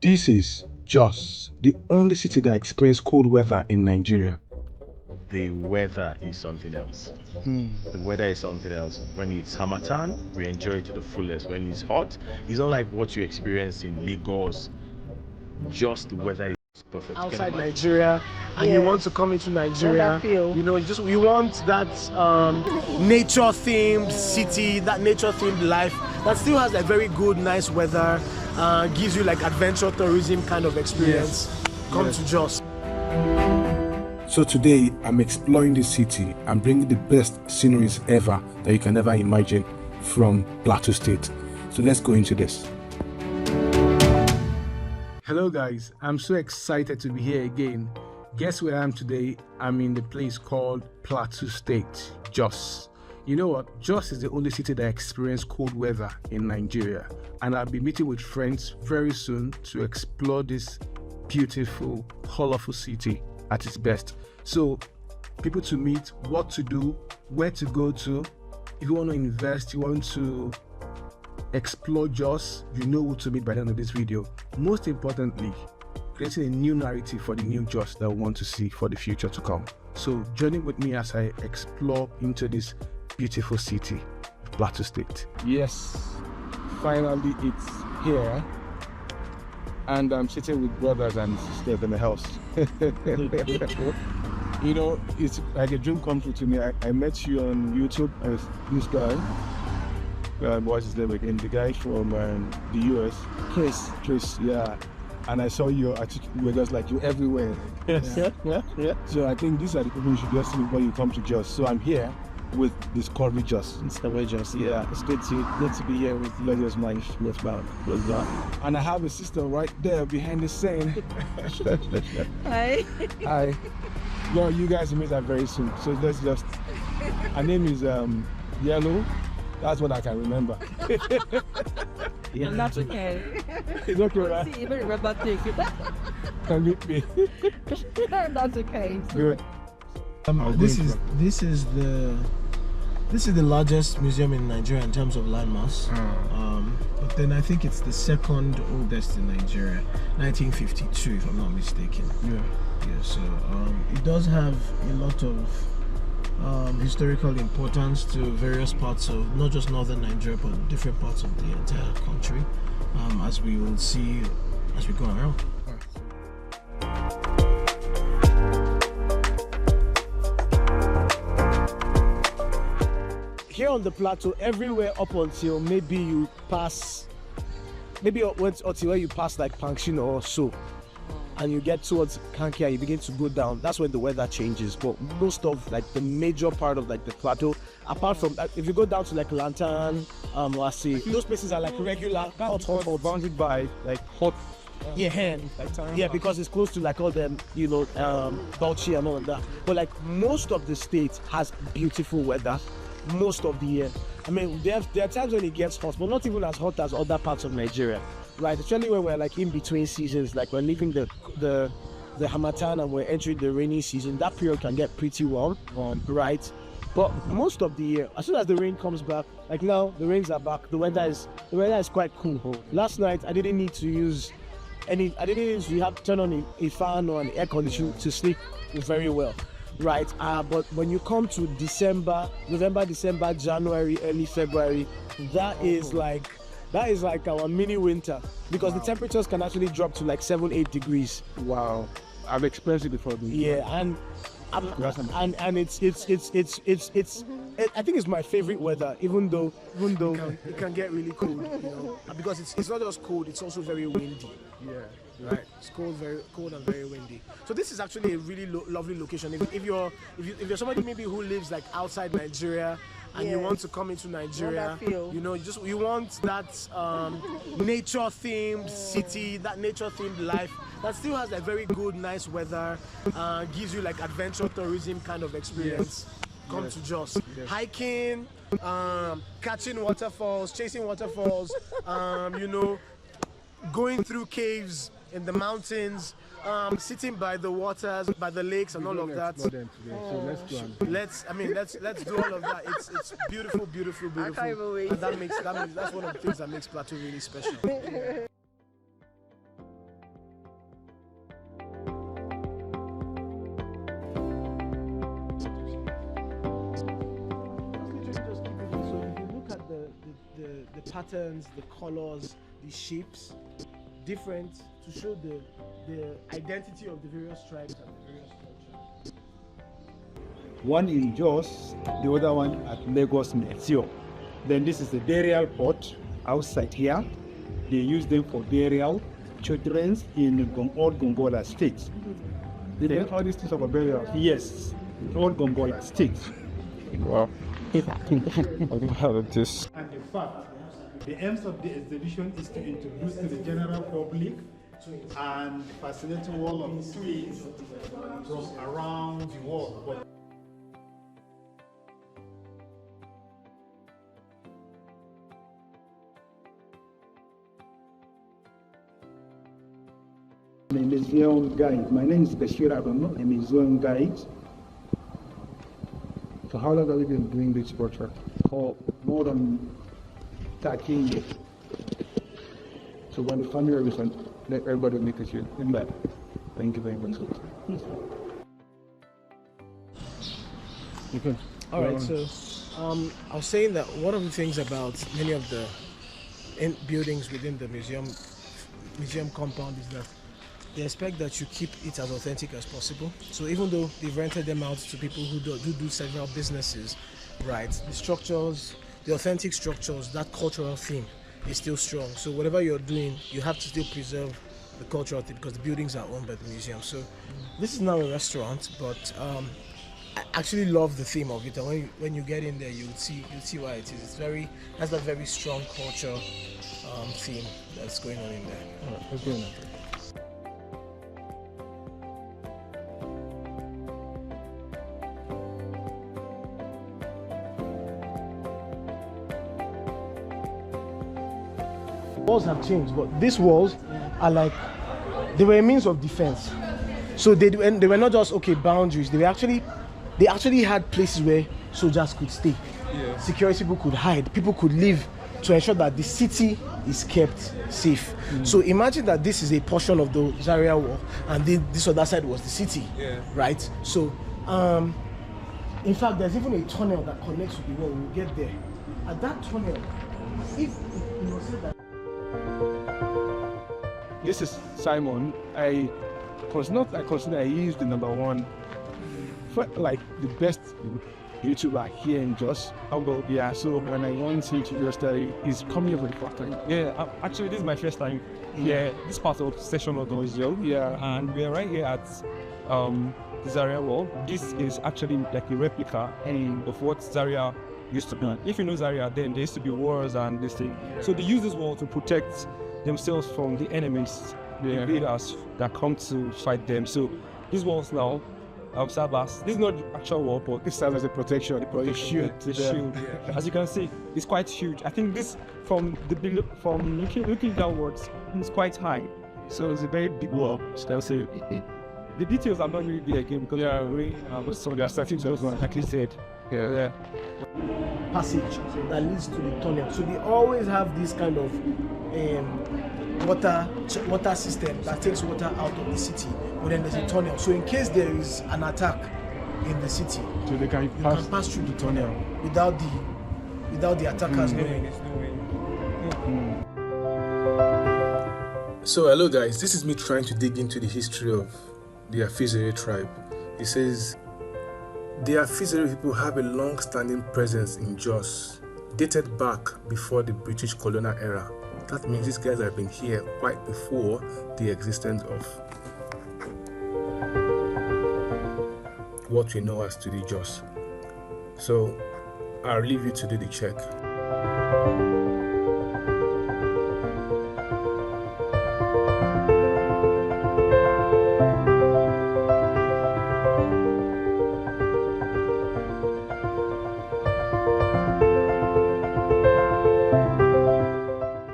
This is Jos, the only city that experiences cold weather in Nigeria. The weather is something else. The weather is something else. When it's Hamatan, we enjoy it to the fullest. When it's hot, it's not like what you experience in Lagos. Just the weather is perfect. Outside Nigeria, and you want to come into Nigeria, you want that nature-themed city, that nature-themed life that still has like very good, nice weather, gives you like adventure tourism kind of experience. Come to Jos. So today, I'm exploring the city and bringing the best sceneries ever that you can ever imagine from Plateau State. So let's go into this. Hello guys, I'm so excited to be here again. Guess where I am today? I'm in the place called Plateau State, Jos. You know what? Jos is the only city that experiences cold weather in Nigeria, and I'll be meeting with friends very soon to explore this beautiful, colorful city at its best. So, people to meet, what to do, where to go to. If you want to invest, you want to explore Jos, you know who to meet by the end of this video. Most importantly, creating a new narrative for the new Jos that we want to see for the future to come. So join with me as I explore into this beautiful city, Plateau State. Yes, finally it's here, and I'm sitting with brothers and sisters in the house. You know, it's like a dream come true to me. I met you on YouTube as this guy. What's his name again? The guy from the US. Chris, yeah. And I saw you, you were just like, you're everywhere. Yes. Yeah. So I think these are the people you should just see before you come to Jos. So I'm here with Discovery Jos. Discovery Jos, yeah. It's good to be here with you. Let's mind. And I have a sister right there behind the scene. Hi. Hi. Well, you guys will meet her very soon. So let's just. Her name is Yellow. That's what I can remember. Yeah. That's okay. It's okay, right? See, even remember things. Can meet me. That's okay. Good. This is the largest museum in Nigeria in terms of landmass. But then I think it's the second oldest in Nigeria, 1952, if I'm not mistaken. Yeah. So it does have a lot of historical importance to various parts of not just northern Nigeria but different parts of the entire country, as we will see as we go around. Here on the plateau, everywhere up until maybe you pass, until where you pass like Pankshin or so, and you get towards Kankia, you begin to go down. That's when the weather changes. But most of like the major part of like the plateau, apart from if you go down to like Lantan, Wasi, those places are like regular hot, bounded by like hot. Yeah, because it's close to like all them, Bauchi and all of that. But like most of the state has beautiful weather most of the year. I mean, there are times when it gets hot, but not even as hot as other parts of Nigeria, right? Especially when we're like in between seasons, like we're leaving the Hamatan and we're entering the rainy season. That period can get pretty warm, right? But most of the year, as soon as the rain comes back, like now the rains are back, the weather is quite cool. Last night I didn't need to use turn on a fan or an air conditioner to sleep very well. Right, but when you come to November, December, January, early February, that is like our mini winter, because the temperatures can actually drop to like 7-8 degrees. Wow, I've experienced it before. Yeah, and it's I think it's my favorite weather, even though it can get really cold, because it's not just cold, it's also very windy. Yeah. Right, it's very cold and very windy. So this is actually a really lovely location. If you're somebody maybe who lives like outside Nigeria and you want to come into Nigeria, you want that nature-themed city, that nature-themed life that still has like very good, nice weather, gives you like adventure tourism kind of experience. Come to Jos. Hiking, catching waterfalls, chasing waterfalls, going through caves in the mountains, sitting by the waters, by the lakes, and all of that. So let's go. Let's do all of that. It's beautiful. I can't even wait. And that's one of the things that makes Plateau really special. the patterns, the colors, the shapes, different to show the identity of the various tribes and the various cultures. One in Jos, the other one at Lagos Museum. Then this is the burial pot outside here. They use them for burial children in all Gongola states. Then all these things are for burial. Yes, all Gongola states. Wow. I don't have this. And in fact, the aims of the exhibition is to introduce to the general public and fascinating world of twins from around the world. I'm a museum guide. My name is Bashir Abamo. I'm a museum guide. So how long have you been doing this project? For more than 13 years. So when the family reason, let everybody make it here. Thank you very much. Okay. All right, so I was saying that one of the things about many of the buildings within the museum compound is that they expect that you keep it as authentic as possible. So even though they've rented them out to people who do several businesses, right, the structures, the authentic structures, that cultural theme is still strong. So whatever you're doing, you have to still preserve the cultural thing because the buildings are owned by the museum. So this is now a restaurant, but I actually love the theme of it, and when you get in there, you'll see why it is. It's has that very strong culture theme that's going on in there. Okay. Walls have changed, but these walls are like they were a means of defense. So they were not just boundaries. They actually had places where soldiers could stay. Yeah. Security people could hide. People could live to ensure that the city is kept safe. So imagine that this is a portion of the Zaria wall, and this other side was the city. Yeah. Right. So, in fact, there's even a tunnel that connects with the wall. We'll get there. At that tunnel, if you know, say that. This is Simon. I consider he is the number one, like the best YouTuber here in Jos. Yeah, so when I want him to just he's coming here for the first time. Yeah, actually this is my first time. Yeah, this part of Session of the Museum. Yeah, and we are right here at the Zaria wall. This is actually like a replica of what Zaria used to be. If you know Zaria, then there used to be wars and this thing. So they use this wall to protect themselves from the enemies, the invaders that come to fight them. So these walls now serve as, this is not the actual wall, but it serves as a protection, the shield. Yeah. As you can see, it's quite huge. I think this from looking downwards, it's quite high. So it's a very big wall. So the details are not really there again because so they are starting to like you said. Yeah. Passage that leads to the tunnel. So they always have this kind of water system that takes water out of the city, but then there's a tunnel. So in case there is an attack in the city, so they can pass through the tunnel without the attackers knowing. So hello guys, this is me trying to dig into the history of the Aiser Tribe. It says the Aiser people have a long-standing presence in Jos, dated back before the British colonial era. That means these guys have been here quite before the existence of what we know as today Jos. So I'll leave you to do the check.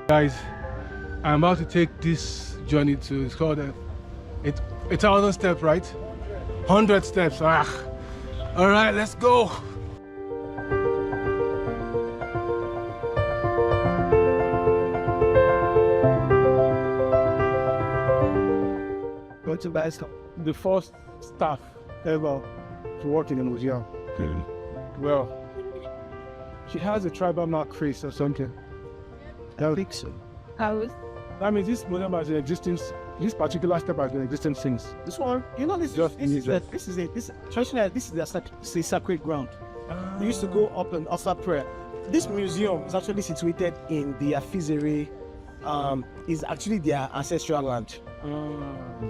Guys, I'm about to take this journey to, it's called 1,000 steps, right? 100 steps. All right, let's go. Go to Basel. The first staff ever to work in the museum. Well, she has a tribal mark face or something. I think so. House. That means this museum has been existing, this particular step has been existing since. This one, you know, this Just is in traditionally this is the sacred ground. They used to go up and offer prayer. This museum is actually situated in the Afizere, is actually their ancestral land.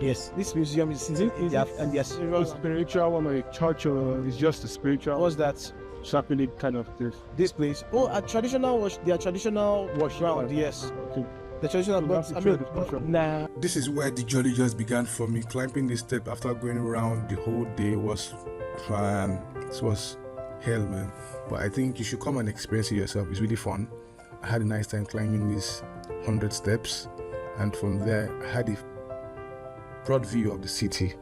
Yes, this museum is in the ancestral spiritual one or a church, or is just a spiritual? What's that? Sharply kind of this place. Oh, a traditional their traditional wash ground. Yes. Okay. The traditional, nah. This is where the journey just began for me. Climbing this step after going around the whole day was fun. This was hell, man. But I think you should come and experience it yourself. It's really fun. I had a nice time climbing these 100 steps, and from there I had a broad view of the city.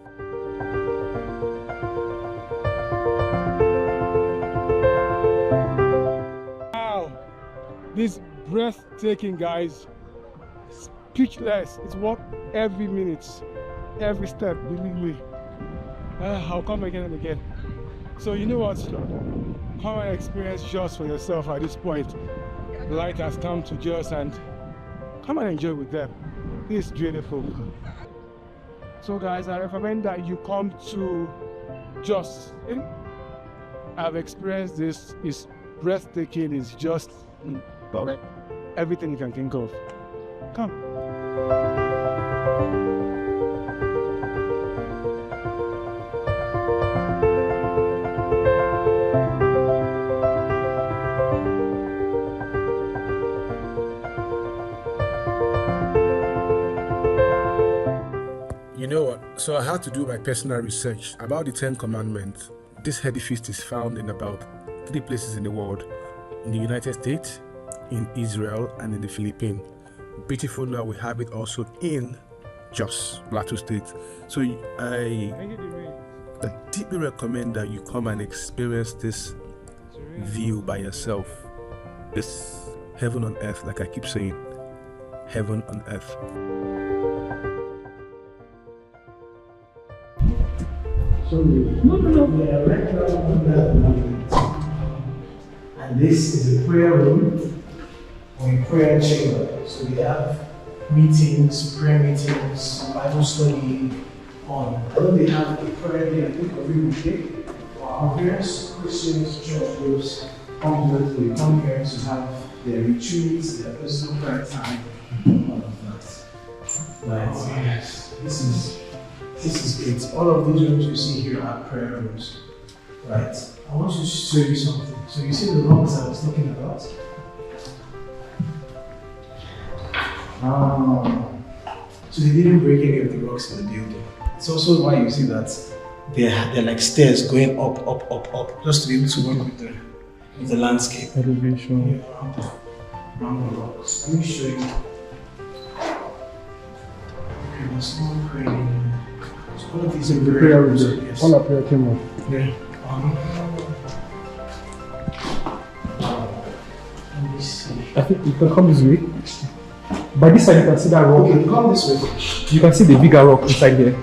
Wow, this is breathtaking, guys. Speechless. It's worth every minute, every step, believe me. I'll come again and again. So you know what? Come and experience Jos for yourself at this point. The light has come to Jos, and come and enjoy with them. It's beautiful. So guys, I recommend that you come to Jos. I've experienced this. It's breathtaking. It's just everything you can think of. Come. You know what? So I had to do my personal research about the 10 Commandments. This edifice is found in about 3 places in the world: in the United States, in Israel, and in the Philippines. Beautiful now we have it also in Jos Plateau State. So I deeply recommend that you come and experience this view by yourself. It's heaven on earth, like I keep saying, heaven on earth. And this is a prayer room or a prayer chamber. So we have meetings, prayer meetings, Bible study on. I know they have a prayer day, I think every weekday. Our various Christians, church groups they come here to have their retreats, their personal prayer time, all of that. Right. Yes. This is great. All of these rooms you see here are prayer rooms. Right. I want to show you something. So you see the rocks I was talking about? So they didn't break any of the rocks in the building. It's also why you see that they're like stairs going up, just to be able to work with the landscape. Elevation. Yeah, around the rocks. Let me show you. Okay, there's no praying. So all of these are The prayer room. yes. All our prayer chamber. Yeah. Let me see. I think you can come this way. By this side, you can see that rock. Okay, come this way. You can see the bigger rock inside here.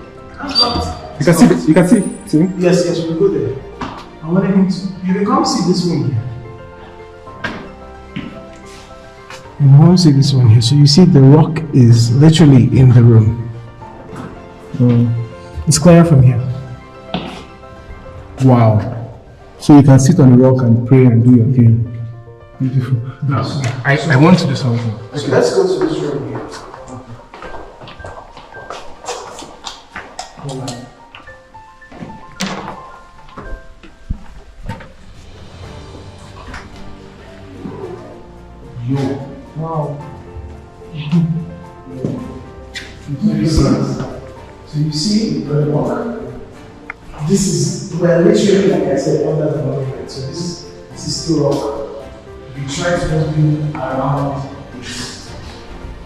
You can see. You can see. See? Yes, we'll go there. I want him to. You can come see this one here. And I want to see this one here. So you see, the rock is literally in the room. It's clear from here. Wow. So you can sit on the rock and pray and do your thing. Beautiful. Now, I want to do something. so let's go to this room here. Yo. Wow. So you see the rock. This is, well, literally, like I said, under the monument. So this is still rock. We try to just build around it.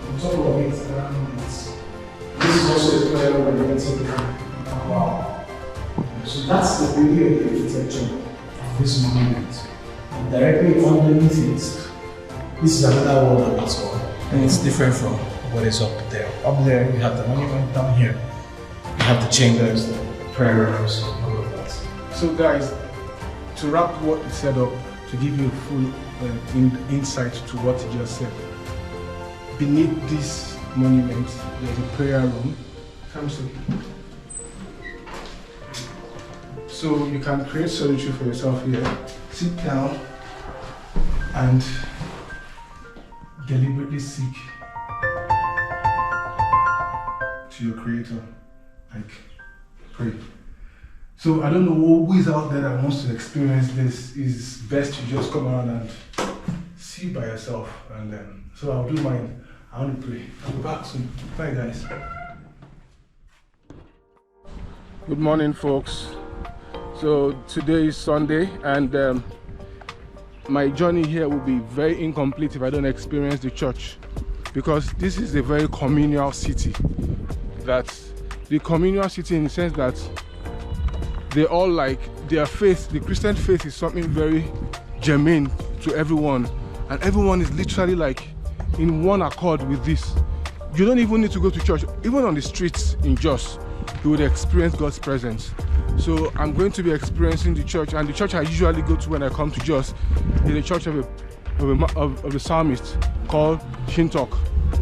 On top of it, around it. This is also a prayer where we're getting wow. So that's the beauty of the architecture of this monument. And directly underneath it, this is another wall of its own. And it's different from what is up there. Up there, you have the monument. Down here, you have the chambers, the prayer rooms, all of that. So guys, to wrap what you said up, to give you a full insight to what you just said, beneath this monument, there's a prayer room. Come see. So you can create solitude for yourself here. Sit down and deliberately seek to your Creator. Like, pray. So I don't know who is out there that wants to experience this. It's best to just come around and see by yourself. And so I'll do mine. I want to pray. I'll be back soon. Bye, guys. Good morning, folks. So today is Sunday, and my journey here will be very incomplete if I don't experience the church, because this is a very communal city. That's the communal city in the sense that they all like their faith. The Christian faith is something very germane to everyone, and everyone is literally like in one accord with this. You don't even need to go to church. Even on the streets in Jos, you would experience God's presence. So I'm going to be experiencing the church, and the church I usually go to when I come to Jos is the church of the psalmist called Shintok.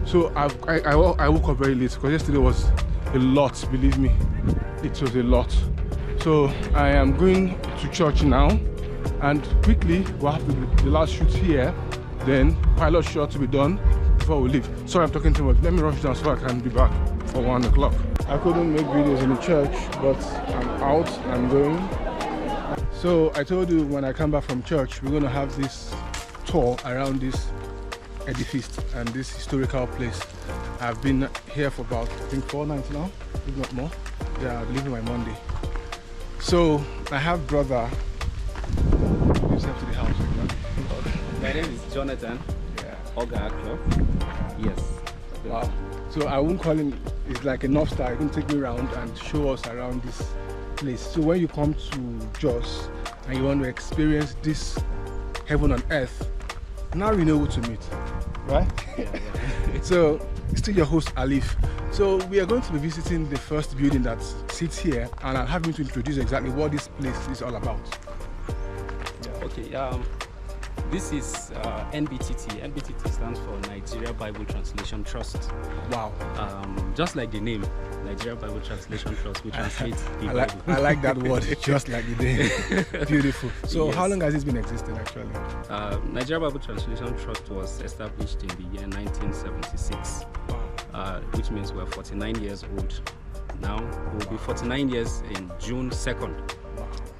So I woke up very late because yesterday was a lot, believe me, it was a lot. So I am going to church now, and quickly we'll have the last shoot here, then pilot shot to be done before we leave. Sorry I'm talking too much. Let me rush down so I can be back for 1 o'clock. I couldn't make videos in the church, but I'm out, I'm going. So I told you when I come back from church, we're going to have this tour around this edifice and this historical place. I've been here for about, I think, 4 nights now, if not more. Yeah, I'm leaving by Monday. So I have brother. Introduce yourself to the house. My name is Jonathan. Yeah. Oga Akro. Yes. Wow. So I won't call him, it's like a North Star. He can take me around and show us around this place. So when you come to Jos and you want to experience this heaven on earth, now you know who to meet, right? Yeah. So still your host Alif. So we are going to be visiting the first building that sits here, and I'll have him to introduce exactly what this place is all about. Yeah, okay. This is NBTT. NBTT stands for Nigeria Bible Translation Trust. Wow. Just like the name, Nigeria Bible Translation Trust, we translate the Bible. I like that word, just like the name. Beautiful. So Yes. how long has this been existing actually? Nigeria Bible Translation Trust was established in the year 1976, which means we're 49 years old now. We'll be 49 years in June 2nd.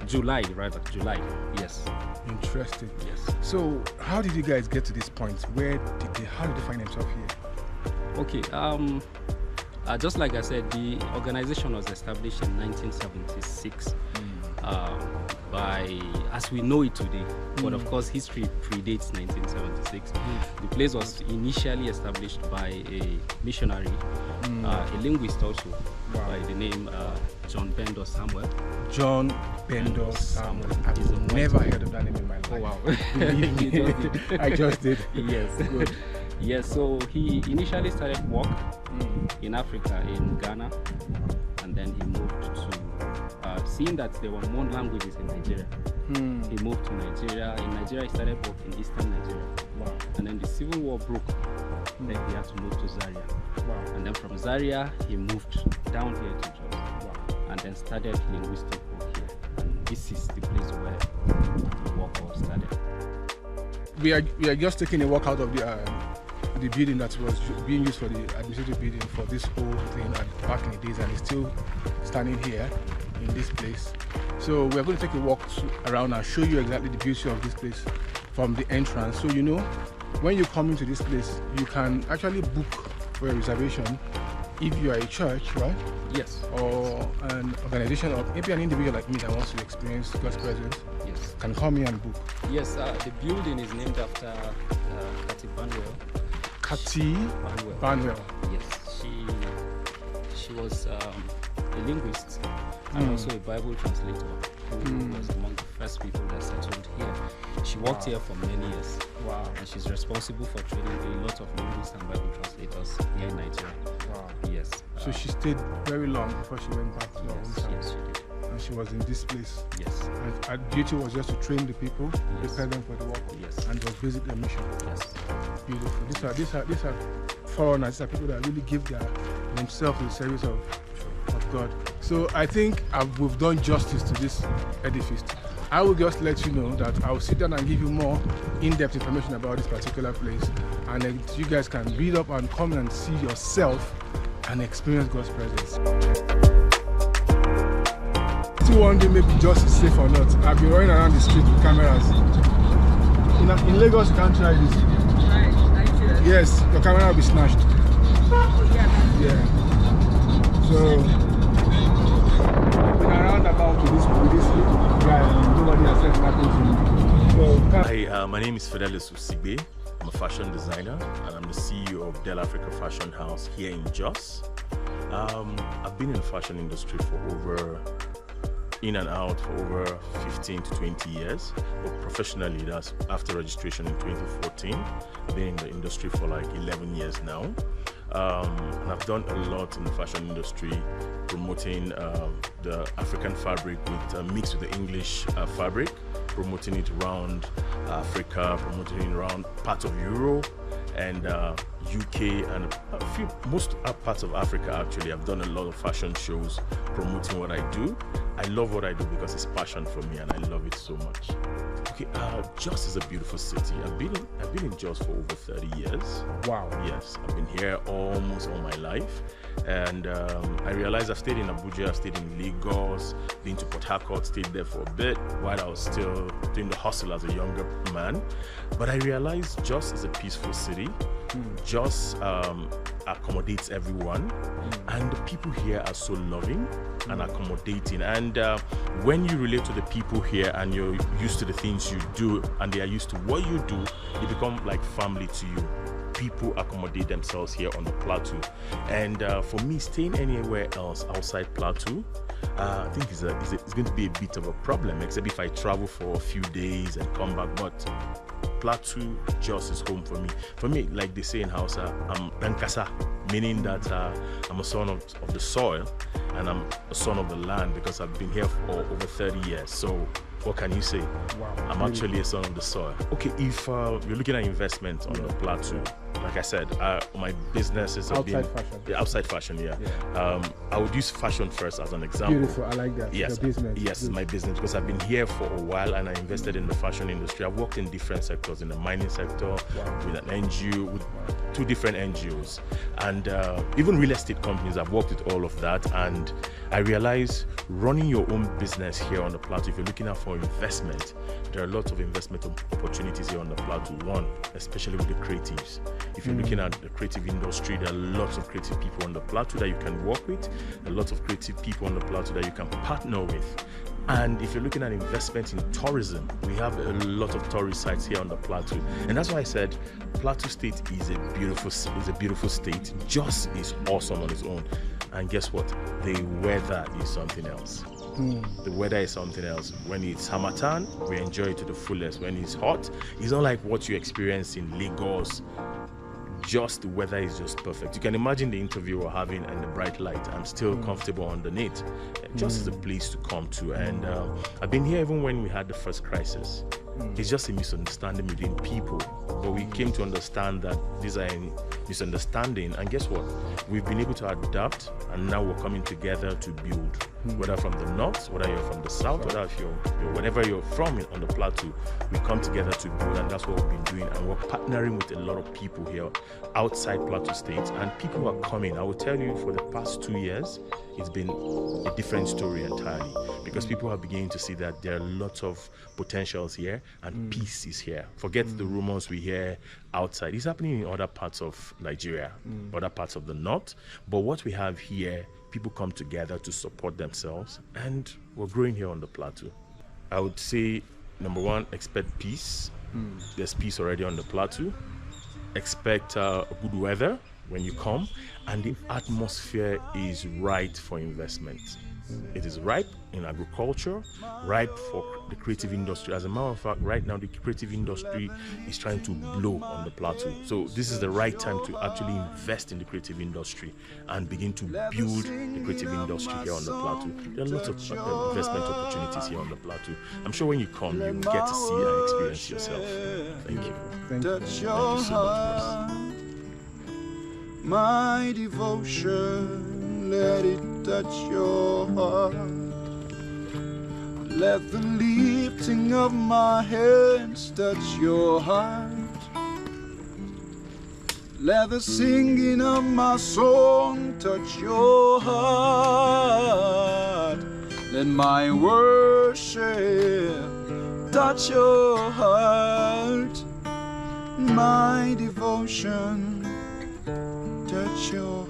July, July, yes. Interesting. Yes. So how did you guys get to this point? How did they find themselves here? Okay, just like I said, the organization was established in 1976 by, as we know it today, but of course history predates 1976. The place was initially established by a missionary, a linguist also, by the name John Bendo Samuel. John Bendo Samuel. He's a I've never heard of that name in my life. Oh wow. Believe You just me. did. I just did. Yes. Good. Yes, so he initially started work in Africa, in Ghana, and then he moved to, seeing that there were more languages in Nigeria, he moved to Nigeria. In Nigeria, he started work in Eastern Nigeria. Wow. And then the civil war broke, then he had to move to Zaria. Wow. And then from Zaria, he moved down here to Jos. Wow. And then started linguistic work here. And this is the place where the work all started. We are just taking a walk out of the building that was being used for the administrative building for this whole thing back in the days, and it's still standing here in this place. So we're going to take a walk around and show you exactly the beauty of this place from the entrance. So you know, when you come into this place, you can actually book for a reservation if you are a church, right? Yes. Or an organization, or maybe an individual like me that wants to experience God's presence. Yes. Can come here and book. Yes, the building is named after Kati Banwell. Kati Banwell. Yes, she was a linguist and also a Bible translator who was among the first people that settled here. She worked here for many years. Wow. And she's responsible for training a lot of linguists and Bible translators here in Nigeria. Wow. Yes. So she stayed very long before she went back to her hometown. Yes, she did. And she was in this place. Yes. And her duty was just to train the people, prepare them for the work. Yes. And it was basically a mission. Yes. Beautiful. These are foreigners. These are people that really give themselves to the service of God. So I think we've done justice to this edifice. I will just let you know that I will sit down and give you more in-depth information about this particular place, and then you guys can read up and come and see yourself and experience God's presence. Still wondering maybe Jos is safe or not. I've been running around the street with cameras. In Lagos, you can't try this. Right, Yes, your camera will be snatched. oh, yeah. Yeah. So, I've been around about with this guy, and nobody has said nothing to me. So, Hi, my name is Fidelis Usigbe. I'm a fashion designer and I'm the CEO of Del Africa Fashion House here in Jos. I've been in the fashion industry for in and out for over 15 to 20 years, but professionally, that's after registration in 2014. I've been in the industry for like 11 years now. And I've done a lot in the fashion industry, promoting the African fabric with mixed with the English fabric, promoting it around Africa, promoting it around parts of Europe and UK and most parts of Africa. Actually, I've done a lot of fashion shows promoting what I do. I love what I do because it's passion for me and I love it so much. Okay, Jos is a beautiful city. I've been in Jos for over 30 years. wow. Yes, I've been here almost all my life, and I realized I've stayed in Abuja, I've stayed in Lagos, been to Port Harcourt, stayed there for a bit while I was still doing the hustle as a younger man. But I realized Jos is a peaceful city. Jos accommodates everyone, and the people here are so loving and accommodating. And when you relate to the people here and you're used to the things you do and they are used to what you do, they become like family to you. People accommodate themselves here on the plateau, and for me, staying anywhere else outside plateau, I think it's going to be a bit of a problem, except if I travel for a few days and come back. But plateau Jos is home for me. For me, like they say in Hausa, I'm Dankasa, meaning that I'm a son of the soil and I'm a son of the land because I've been here for over 30 years. So what can you say? Wow. I'm actually a son of the soil. Okay, if you're looking at investment on the plateau, like I said, my business is Outside fashion. Yeah, outside fashion, yeah. I would use fashion first as an example. Beautiful, I like that. Yes, Your business. yes, Good. my business, because I've been here for a while and I invested in the fashion industry. I've worked in different sectors, in the mining sector, with an NGO, with 2 different NGOs, and even real estate companies. I've worked with all of that, and I realized running your own business here on the plateau, if you're looking out for investment, there are lots of investment opportunities here on the plateau. One, especially with the creatives. If you're looking at the creative industry, there are lots of creative people on the plateau that you can work with. There are lots of creative people on the plateau that you can partner with. And if you're looking at investment in tourism, we have a lot of tourist sites here on the plateau. And that's why I said Plateau State is a beautiful state. Jos is awesome on its own. And guess what? The weather is something else. The weather is something else. When it's Hamatan, we enjoy it to the fullest. When it's hot, it's not like what you experience in Lagos. Just the weather is just perfect. You can imagine the interview we're having and the bright light. I'm still comfortable underneath. Just is a place to come to. And I've been here even when we had the first crisis. It's just a misunderstanding between people. But we came to understand that these are a misunderstanding. And guess what? We've been able to adapt, and now we're coming together to build. Whether from the north, whether you're from the south, whether if you're wherever you're from on the plateau, we come together to build, and that's what we've been doing. And we're partnering with a lot of people here outside Plateau State, and people are coming. I will tell you, for the past 2 years, it's been a different story entirely, because people are beginning to see that there are lots of potentials here, and peace is here. Forget the rumors we hear outside. It's happening in other parts of Nigeria, other parts of the north. But what we have here, people come together to support themselves, and we're growing here on the plateau. I would say, number one, expect peace. There's peace already on the plateau. Expect good weather when you come, and the atmosphere is right for investment. It is ripe in agriculture, ripe for the creative industry. As a matter of fact, right now the creative industry is trying to blow on the plateau. So this is the right time to actually invest in the creative industry and begin to build the creative industry here on the plateau. There are lots of investment opportunities here on the plateau. I'm sure when you come, you will get to see and experience yourself. Thank you. Thank you. Thank you so much, Bruce. My devotion, let it touch your heart. Let the lifting of my hands touch your heart. Let the singing of my song touch your heart. Let my worship touch your heart. My devotion touch your